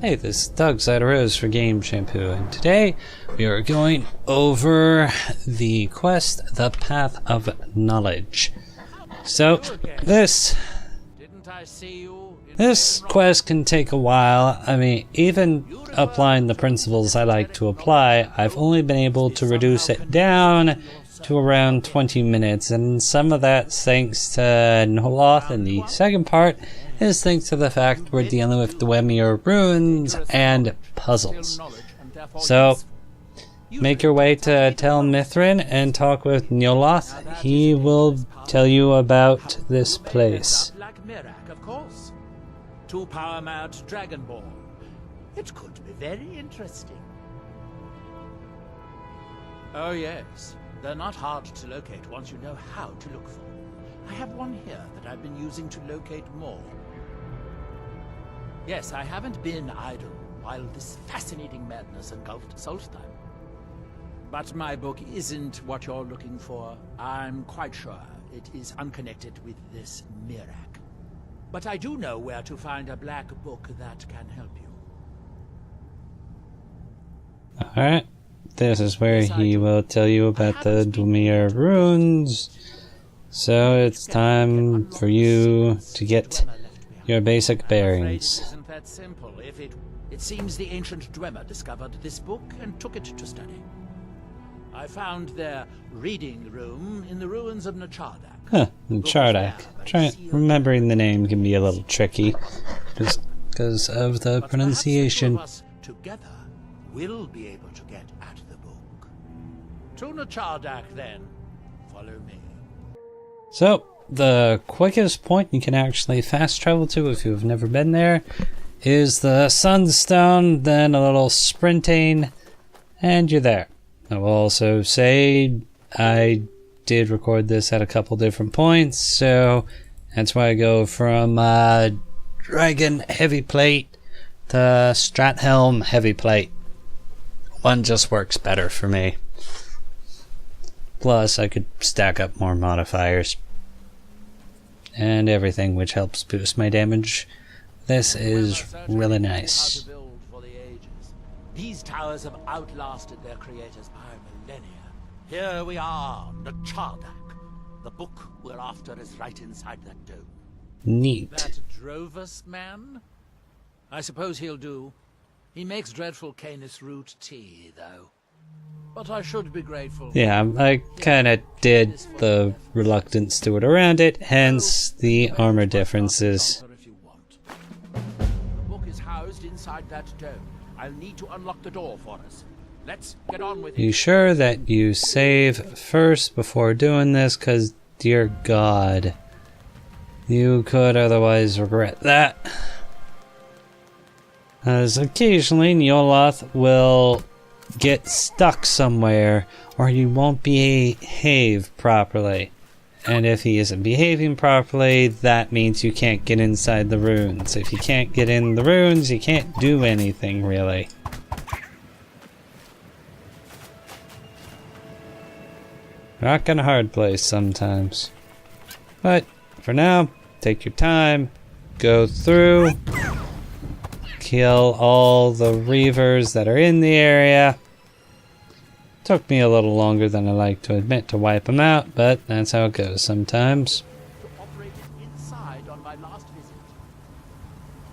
Hey, this is Doug Rose for Game Shampoo, and today we are going over the quest, The Path of Knowledge. So, this quest can take a while. I mean, even applying the principles I like to apply, I've only been able to reduce it down to around 20 minutes, and some of that's thanks to Nchardak, and the second part is thanks to the fact we're dealing with Dwemer ruins and puzzles. So, make your way to Tel Mithrin and talk with Nchardak. He will tell you about this place. Of course. 2 power mad Dragonborn. It could be very interesting. Oh yes, they're not hard to locate once you know how to look for them. I have one here that I've been using to locate more. Yes, I haven't been idle while this fascinating madness engulfed Solstheim. But my book isn't what you're looking for. I'm quite sure it is unconnected with this Nchardak. But I do know where to find a black book that can help you. Alright, this is where he will tell you about the Dwemer ruins. So it's time for you to get your basic bearings. It isn't that simple. It seems the ancient Dwemer discovered this book and took it to study. I found their reading room in the ruins of Nchardak. Huh, Nchardak. Remembering the name can be a little tricky, just because of the pronunciation. Together, we'll be able to get at the book. To Nchardak, then. Follow me. So, the quickest point you can actually fast travel to if you've never been there is the Sunstone, then a little sprinting, and you're there. I will also say I did record this at a couple different points, so that's why I go from Dragon Heavy Plate to Strathelm Heavy Plate. One just works better for me. Plus, I could stack up more modifiers and everything, which helps boost my damage. This is really nice. These towers have outlasted their creators by millennia. Here we are, Nchardak. The book we're after is right inside that dome. Neat. That Drovus man? I suppose he'll do. He makes dreadful Canis root tea, though. But I should be grateful. Yeah, I kinda did the reluctant steward around it, hence the armor differences. The book is housed inside that dome. I'll need to unlock the door for us. Let's get on with it. Be sure that you save first before doing this, because, dear God, you could otherwise regret that. As occasionally Nchardak will get stuck somewhere, or he won't behave properly. And if he isn't behaving properly, that means you can't get inside the ruins. If you can't get in the ruins, you can't do anything, really. Rock and a hard place sometimes. But, for now, take your time, go through, kill all the reavers that are in the area. Took me a little longer than I like to admit to wipe them out, but that's how it goes sometimes. Operated inside on my last visit.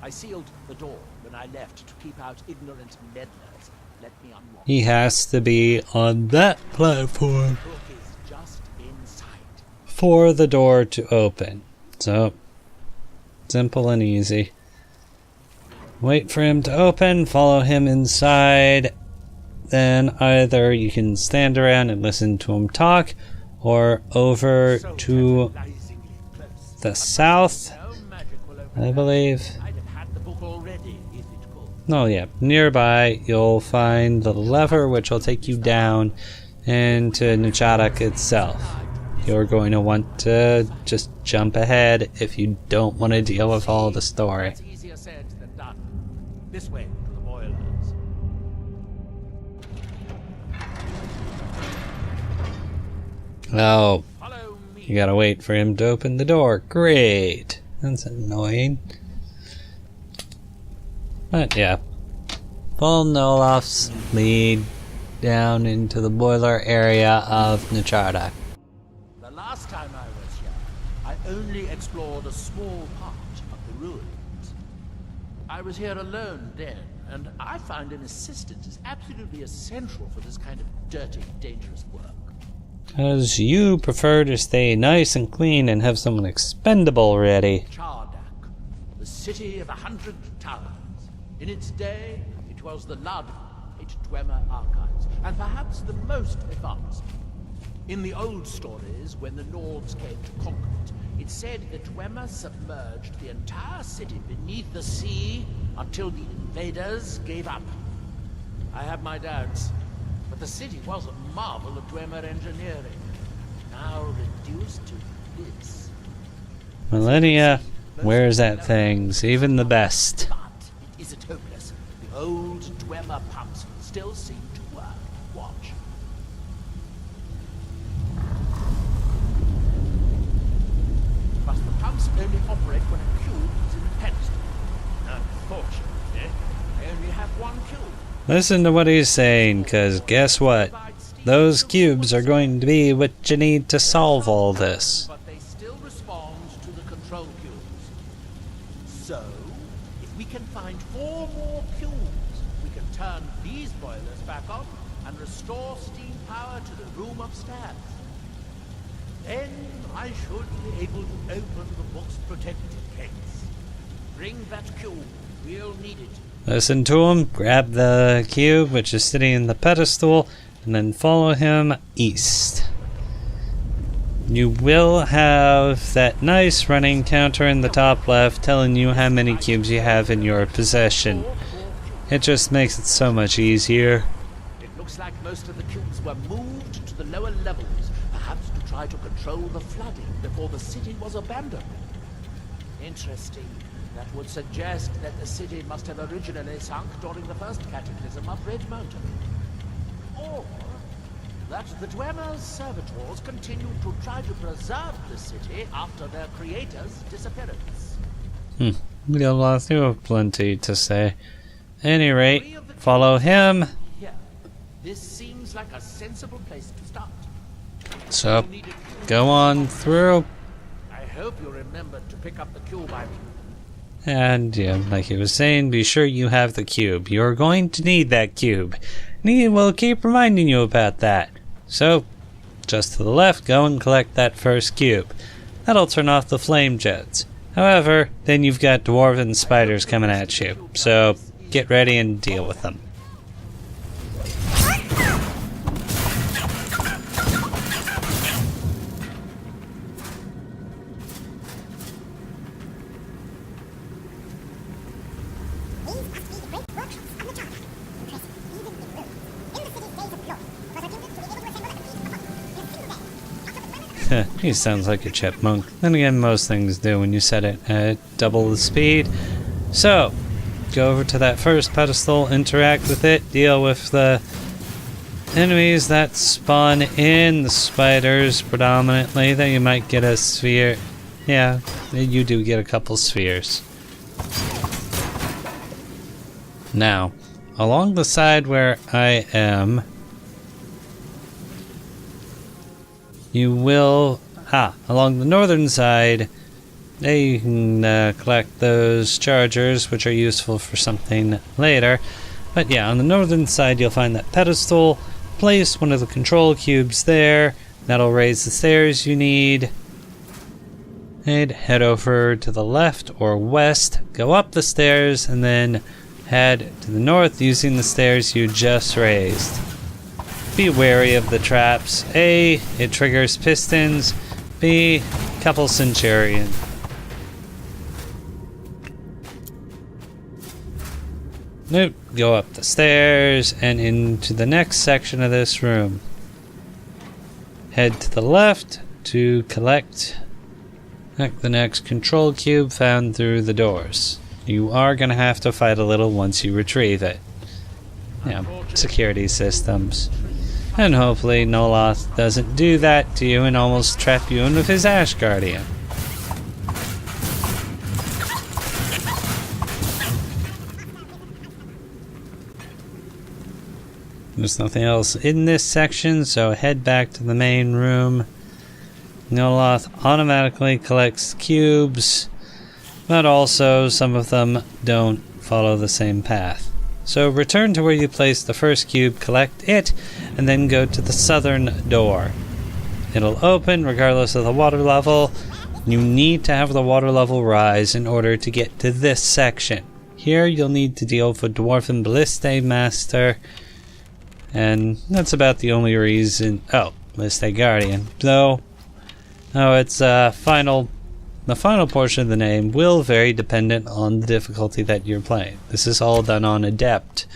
I sealed the door when I left to keep out ignorant meddlers. Let me unlock. He has to be on that platform The book is just inside. for the door to open. So, simple and easy. Wait for him to open, follow him inside. Then either you can stand around and listen to him talk, or over to the south, I believe. Oh yeah, nearby you'll find the lever which will take you down into Nchardak itself. You're going to want to just jump ahead if you don't want to deal with all the story. It's easier said than done. This way to the boilers. Oh, Follow me. you gotta wait for him to open the door. Great. That's annoying. But yeah, Follow Nolof's lead down into the boiler area of Nchardak. The last time I was here, I only explored a small part of the ruins. I was here alone then, and I find an assistant is absolutely essential for this kind of dirty, dangerous work. Because you prefer to stay nice and clean and have someone expendable ready. Nchardak, the city of 100 towers. In its day, it was the Lud Dwemer archives, and perhaps the most advanced. In the old stories, when the Nords came to conquer it said that Dwemer submerged the entire city beneath the sea until the invaders gave up. I have my doubts, but the city was a marvel of Dwemer engineering, now reduced to this. Millennia wears at things, even the best. But it isn't hopeless. The old Dwemer pumps still seem to work. Watch. But the pumps only operate when a cube is in the pedestal. Unfortunately, I only have one cube. Listen to what he's saying, because guess what? Those cubes are going to be what you need to solve all this. But they still respond to the control cubes. So, if we can find 4 more cubes, we can turn these boilers back on and restore steam power to the room upstairs. Then I should be able to open the book's protected case. Bring that cube. We'll need it. Listen to him, grab the cube, which is sitting in the pedestal, and then follow him east. You will have that nice running counter in the top left telling you how many cubes you have in your possession. It just makes it so much easier. It looks like most of the cubes were moved to the lower levels, perhaps to try to control the flooding before the city was abandoned. Interesting. That would suggest that the city must have originally sunk during the first cataclysm of Red Mountain. Or that the Dwemer's servitors continued to try to preserve the city after their creator's disappearance. You'll have plenty to say. Any rate, follow him. Yeah, this seems like a sensible place to start. So, go on through. I hope you remember to pick up the cube I mean. And yeah, like he was saying, be sure you have the cube. You're going to need that cube. And he will keep reminding you about that. So, just to the left, go and collect that first cube. That'll turn off the flame jets. However, then you've got dwarven spiders coming at you. So, get ready and deal with them. He sounds like a chipmunk. Then again, most things do when you set it at double the speed. So, go over to that first pedestal, interact with it, deal with the enemies that spawn in, the spiders predominantly. Then you might get a sphere. Yeah, you do get a couple spheres. Now, along the side where I am, you will, along the northern side, you can collect those chargers, which are useful for something later. But yeah, on the northern side, you'll find that pedestal. Place one of the control cubes there. That'll raise the stairs you need. And head over to the left or west, go up the stairs, and then head to the north using the stairs you just raised. Be wary of the traps. A, it triggers pistons. B, couple centurion. Nope, go up the stairs and into the next section of this room. Head to the left to collect the next control cube found through the doors. You are going to have to fight a little once you retrieve it. Yeah, security systems. And hopefully Noloth doesn't do that to you and almost trap you in with his Ash Guardian. There's nothing else in this section, so head back to the main room. Noloth automatically collects cubes, but also some of them don't follow the same path. So return to where you placed the first cube, collect it, and then go to the southern door. It'll open regardless of the water level. You need to have the water level rise in order to get to this section. Here you'll need to deal with a Dwarven Ballista Master, and that's about the only reason. Oh, Ballista Guardian. Though, it's the final portion of the name will vary dependent on the difficulty that you're playing. This is all done on Adept,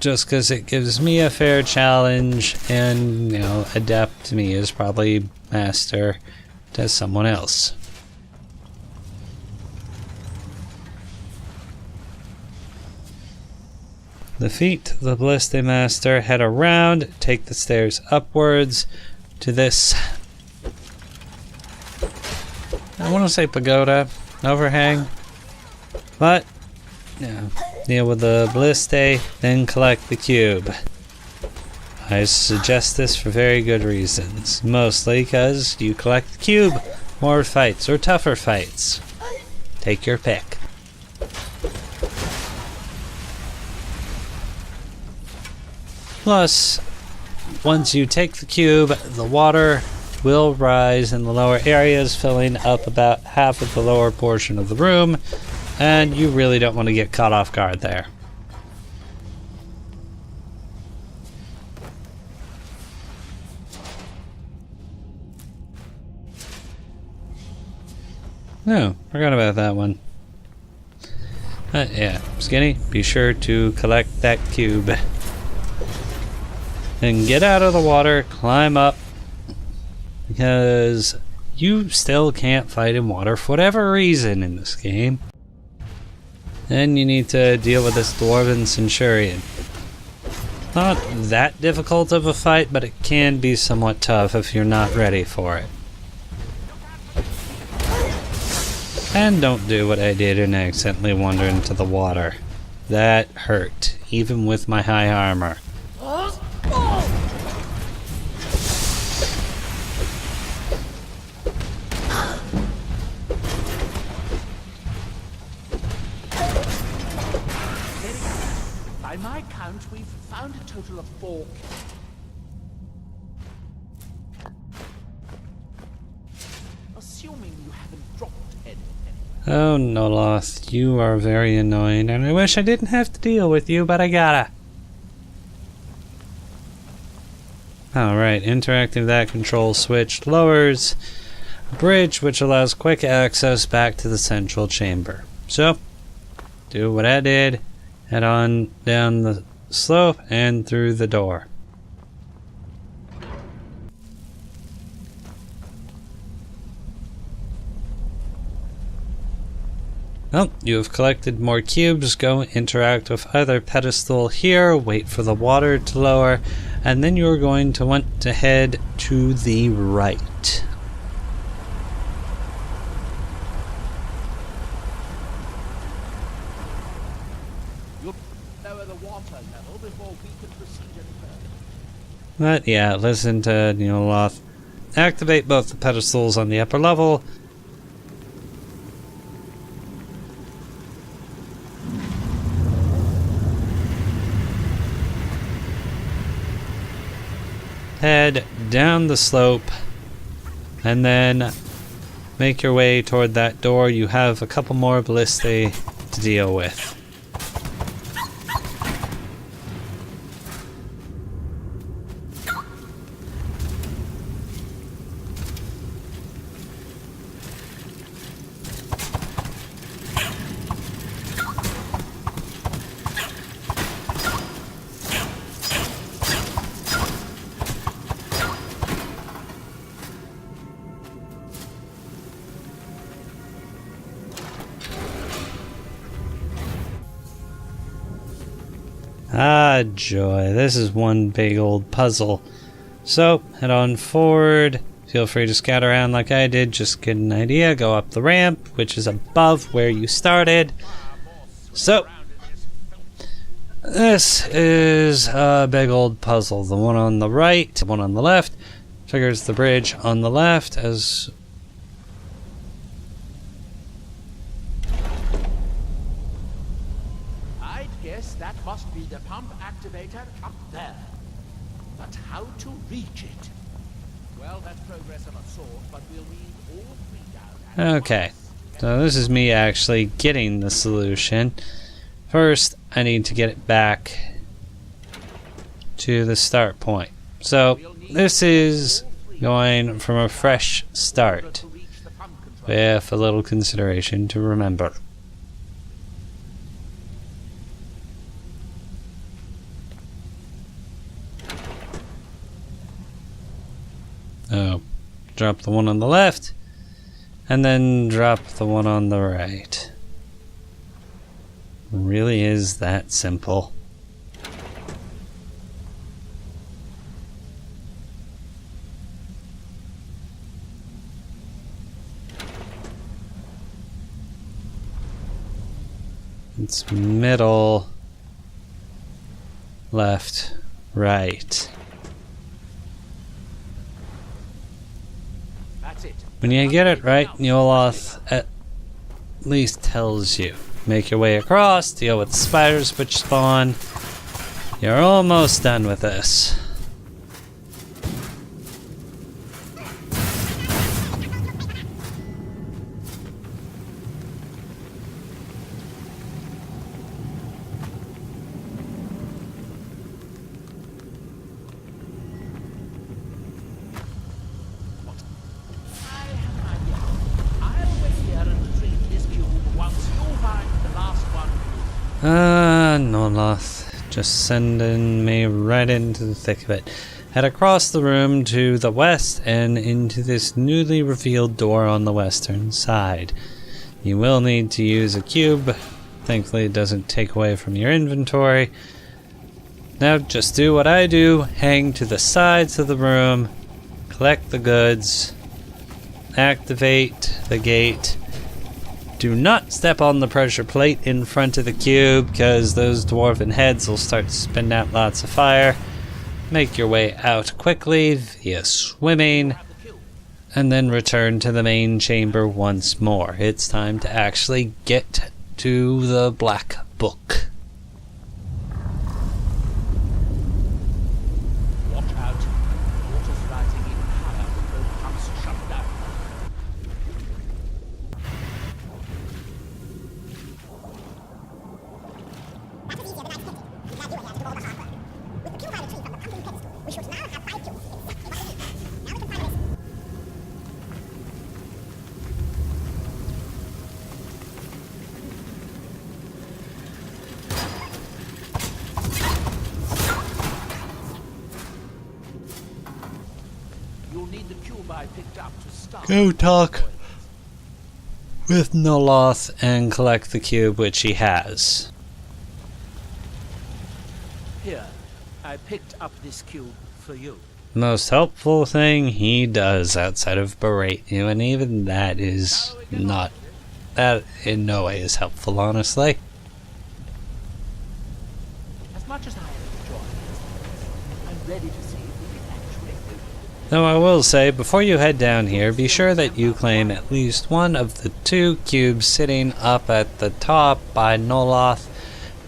just because it gives me a fair challenge, and Adept to me is probably Master to someone else. Defeat the Ballista Master, head around, take the stairs upwards to this, I want to say pagoda, overhang, but deal with the Ballista, then collect the cube. I suggest this for very good reasons, mostly because you collect the cube, more fights or tougher fights. Take your pick. Plus, once you take the cube, the water will rise in the lower areas, filling up about half of the lower portion of the room, and you really don't want to get caught off guard there. No, forgot about that one. Yeah, Skinny, be sure to collect that cube. And get out of the water, climb up, because you still can't fight in water for whatever reason in this game. Then you need to deal with this Dwarven Centurion. Not that difficult of a fight, but it can be somewhat tough if you're not ready for it. And don't do what I did and accidentally wander into the water. That hurt, even with my high armor. By my count, we've found a total of 4. Assuming you haven't dropped anything. Oh, Noloth, you are very annoying, and I wish I didn't have to deal with you, but I gotta. Alright, interacting that control switch lowers a bridge which allows quick access back to the central chamber. So, do what I did, head on down the slope and through the door. Well, you have collected more cubes. Go interact with either pedestal here, wait for the water to lower, and then you're going to want to head to the right. You'll lower the water level before we can proceed any further. But yeah, listen to Noloth. Activate both the pedestals on the upper level. Head down the slope and then make your way toward that door. You have a couple more ballistae to deal with. Ah, joy. This is one big old puzzle. So, head on forward. Feel free to scout around like I did. Just get an idea. Go up the ramp, which is above where you started. So, This is a big old puzzle. The one on the right, the one on the left, triggers the bridge on the left as... I'd guess that must be the pump activator up there. But how to reach it? Well, that's progress of a sort, but we'll need all three down. Okay, so this is me actually getting the solution. First, I need to get it back to the start point. So, this is going from a fresh start, with a little consideration to remember. Oh, drop the one on the left, and then drop the one on the right. It really is that simple. It's middle, left, right. When you get it right, Neoloth at least tells you. Make your way across, deal with the spiders which spawn. You're almost done with this. Noloth, just sending me right into the thick of it. Head across the room to the west and into this newly revealed door on the western side. You will need to use a cube. Thankfully it doesn't take away from your inventory. Now just do what I do, hang to the sides of the room, collect the goods, activate the gate. Do not step on the pressure plate in front of the cube, because those dwarven heads will start to spin out lots of fire. Make your way out quickly via swimming, and then return to the main chamber once more. It's time to actually get to the Black Book. Watch out. Water's rising even higher. The boat pumps shut down. You'll need the cube I picked up to start. Go talk with Noloth and collect the cube which he has. Here, I picked up this cube for you. Most helpful thing he does outside of berate you, and even that is not, that in no way is helpful, honestly. As much as I enjoy it, I'm ready to see if we can actually do it. Though I will say, before you head down here, be sure that you claim at least one of the 2 cubes sitting up at the top by Noloth,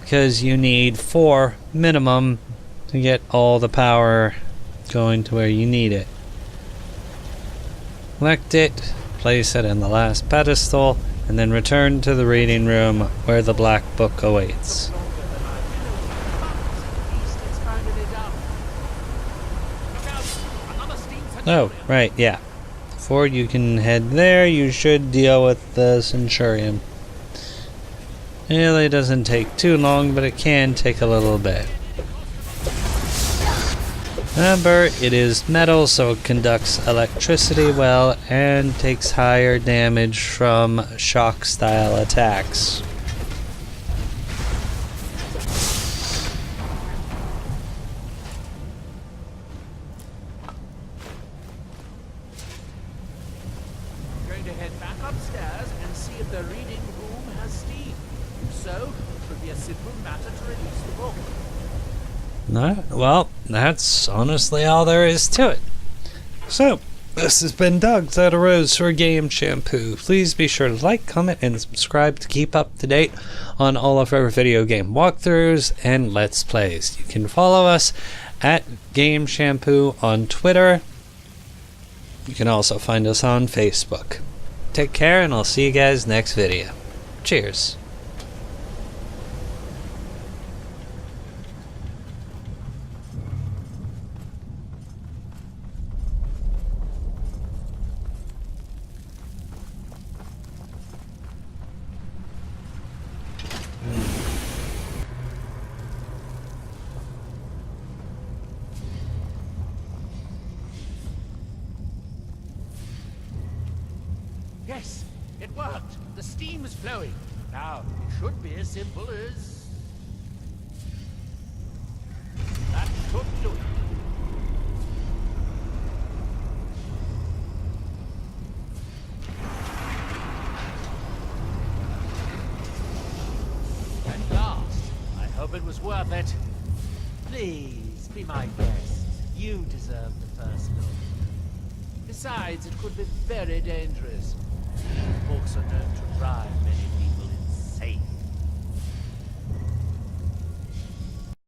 because you need 4 minimum to get all the power going to where you need it. Collect it, place it in the last pedestal, and then return to the reading room where the Black Book awaits. Oh, right, yeah. Before you can head there, you should deal with the Centurion. It really doesn't take too long, but it can take a little bit. Remember, it is metal, so it conducts electricity well and takes higher damage from shock-style attacks. I'm going to head back upstairs and see if the reading room has steam. If so, it should be be a simple matter to release the book. No, well, that's honestly all there is to it. So, this has been Doug That a Rose for Game Shampoo. Please be sure to like, comment, and subscribe to keep up to date on all of our video game walkthroughs and Let's Plays. You can follow us at Game Shampoo on Twitter. You can also find us on Facebook. Take care, and I'll see you guys next video. Cheers. Yes, it worked. The steam is flowing. Now, it should be as simple as... That should do it. At last, I hope it was worth it. Please, be my guest. You deserve the first look. Besides, it could be very dangerous. Books are known to drive many people insane.